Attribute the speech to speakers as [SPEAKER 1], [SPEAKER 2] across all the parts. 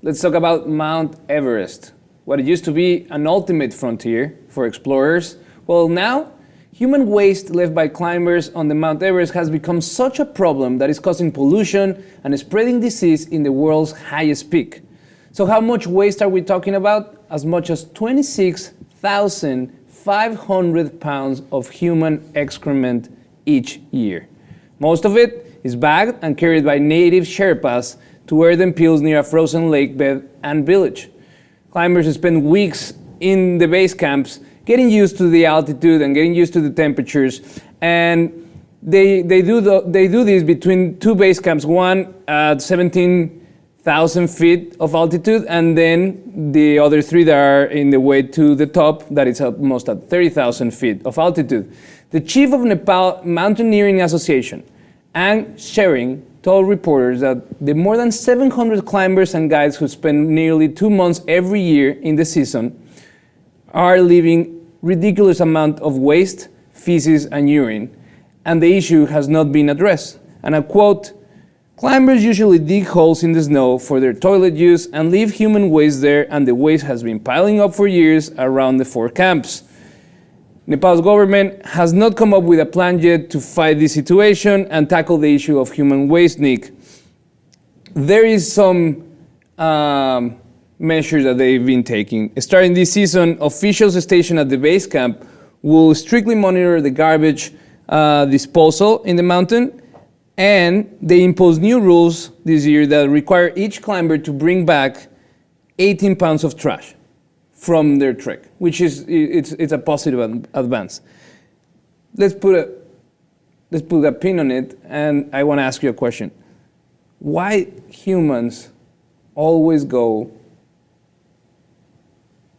[SPEAKER 1] Let's talk about Mount Everest. What it used to be an ultimate frontier for explorers, well, now human waste left by climbers on the Mount Everest has become such a problem that it's causing pollution and spreading disease in the world's highest peak. So how much waste are we talking about? As much as 26,500 pounds of human excrement each year. Most of it is bagged and carried by native Sherpas to earthen pills near a frozen lake bed and village. Climbers spend weeks in the base camps getting used to the altitude and getting used to the temperatures, and they do this between two base camps, one at 17,000 feet of altitude, and then the other three that are in the way to the top, that is almost at 30,000 feet of altitude. The chief of Nepal Mountaineering Association, Ang Shering, told reporters that the more than 700 climbers and guides who spend nearly 2 months every year in the season are leaving ridiculous amount of waste, feces, and urine, and the issue has not been addressed. And I quote, "Climbers usually dig holes in the snow for their toilet use and leave human waste there, and the waste has been piling up for years around the 4 camps." Nepal's government has not come up with a plan yet to fight this situation and tackle the issue of human waste, Nick. There is some measures that they've been taking. Starting this season, officials stationed at the base camp will strictly monitor the garbage disposal in the mountain, and they impose new rules this year that require each climber to bring back 18 pounds of trash from their trek, which is it's a positive advance. Let's put a pin on it, and I want to ask you a question. Why humans always go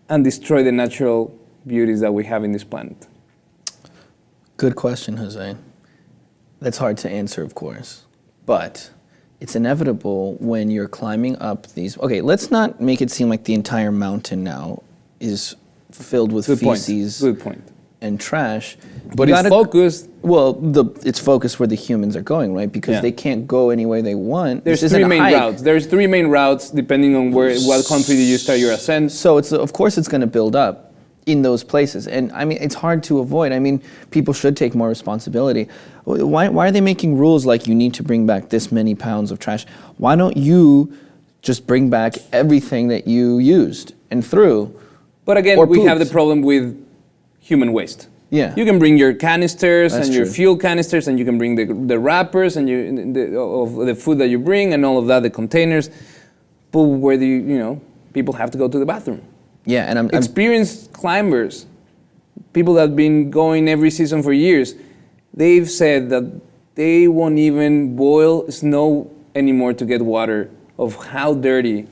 [SPEAKER 1] and destroy the natural beauties that we have in this planet?
[SPEAKER 2] Good question, Jose. That's hard to answer, of course, but it's inevitable when you're climbing up these. Okay, let's not make it seem like the entire mountain now is filled with feces and trash.
[SPEAKER 1] But it's focused.
[SPEAKER 2] Well, it's focused where the humans are going, right? Because they can't go anywhere they want.
[SPEAKER 1] There's three main routes. There's 3 main routes depending on what country you start your ascent.
[SPEAKER 2] So of course it's going to build up in those places, and I mean it's hard to avoid. I mean, people should take more responsibility. Why are they making rules like you need to bring back this many pounds of trash? Why don't you just bring back everything that you used and threw?
[SPEAKER 1] But again, we have the problem with human waste.
[SPEAKER 2] Yeah.
[SPEAKER 1] You can bring your canisters
[SPEAKER 2] That's
[SPEAKER 1] and your
[SPEAKER 2] true.
[SPEAKER 1] fuel canisters, and you can bring the wrappers and of the food that you bring and all of that, the containers. But where people have to go to the bathroom.
[SPEAKER 2] Yeah, and I'm
[SPEAKER 1] experienced climbers, people that have been going every season for years, they've said that they won't even boil snow anymore to get water of how dirty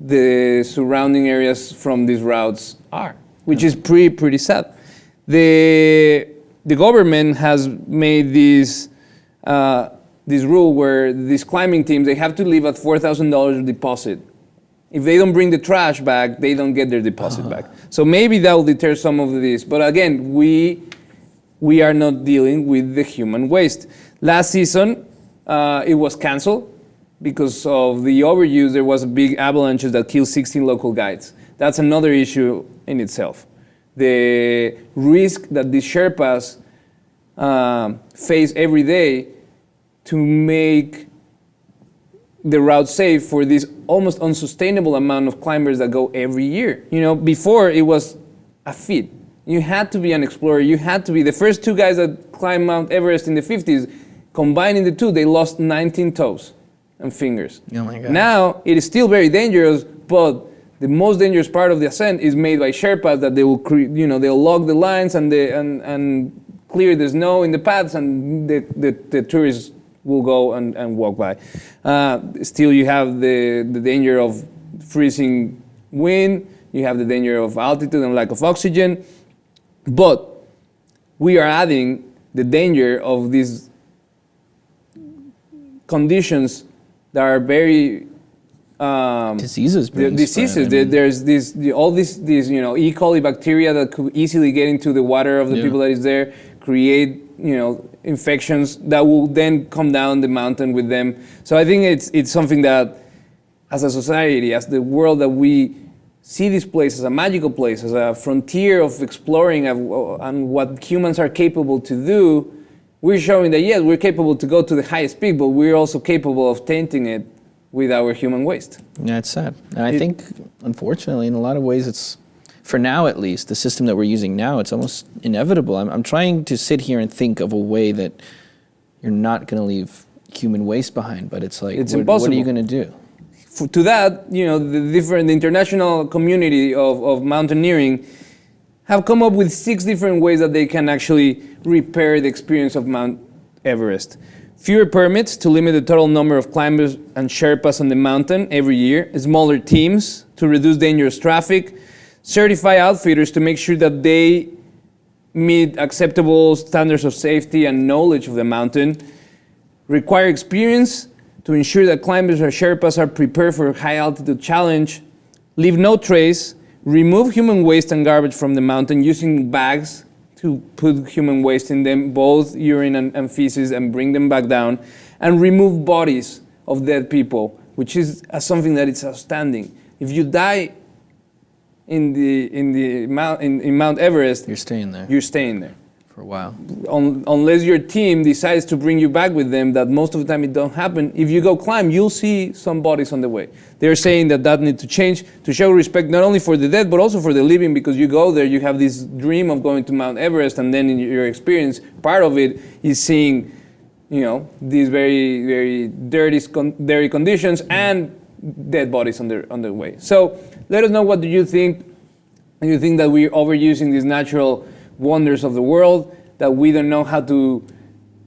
[SPEAKER 1] the surrounding areas from these routes are, which is pretty sad. The government has made this rule where these climbing teams, they have to leave at $4,000 deposit. If they don't bring the trash back, they don't get their deposit back. So maybe that will deter some of this. But again, we are not dealing with the human waste. Last season, it was canceled because of the overuse. There was a big avalanches that killed 16 local guides. That's another issue in itself. The risk that the Sherpas face every day to make the route safe for this almost unsustainable amount of climbers that go every year. Before it was a feat. You had to be an explorer. You had to be. The first 2 guys that climbed Mount Everest in the 50s, combining the 2, they lost 19 toes and fingers.
[SPEAKER 2] Oh my God.
[SPEAKER 1] Now, it is still very dangerous, but the most dangerous part of the ascent is made by Sherpas, that they will, they'll log the lines and clear the snow in the paths, and the tourists will go and walk by. Still, you have the danger of freezing wind. You have the danger of altitude and lack of oxygen. But we are adding the danger of these conditions that are very
[SPEAKER 2] diseases.
[SPEAKER 1] Diseases. There's all these E. coli bacteria that could easily get into the water of the people that is there, create infections that will then come down the mountain with them. So I think it's something that as a society, as the world that we see this place as a magical place, as a frontier of exploring and what humans are capable to do, we're showing that yes, we're capable to go to the highest peak, but we're also capable of tainting it with our human waste.
[SPEAKER 2] Yeah, it's sad. And I think, unfortunately, in a lot of ways, it's, for now at least, the system that we're using now, it's almost inevitable. I'm trying to sit here and think of a way that you're not going to leave human waste behind, but it's like,
[SPEAKER 1] it's
[SPEAKER 2] what
[SPEAKER 1] impossible.
[SPEAKER 2] What are you going to do?
[SPEAKER 1] To that, the international community of mountaineering have come up with 6 different ways that they can actually repair the experience of Mount Everest. Fewer permits to limit the total number of climbers and Sherpas on the mountain every year, smaller teams to reduce dangerous traffic, certify outfitters to make sure that they meet acceptable standards of safety and knowledge of the mountain, require experience to ensure that climbers or Sherpas are prepared for a high altitude challenge, leave no trace, remove human waste and garbage from the mountain using bags to put human waste in them, both urine and feces, and bring them back down, and remove bodies of dead people, which is something that is outstanding. If you die in Mount Everest,
[SPEAKER 2] You're staying there.
[SPEAKER 1] You're staying there
[SPEAKER 2] for a while.
[SPEAKER 1] Unless your team decides to bring you back with them, that most of the time it don't happen. If you go climb, you'll see some bodies on the way. They're saying that needs to change to show respect not only for the dead, but also for the living, because you go there, you have this dream of going to Mount Everest, and then in your experience, part of it is seeing, these very, very dirty conditions and dead bodies on the way. So let us know, what do you think? Do you think that we're overusing these natural wonders of the world, that we don't know how to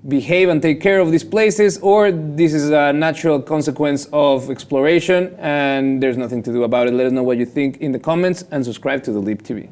[SPEAKER 1] behave and take care of these places, or this is a natural consequence of exploration and there's nothing to do about it? Let us know what you think in the comments, and subscribe to the Leap TV.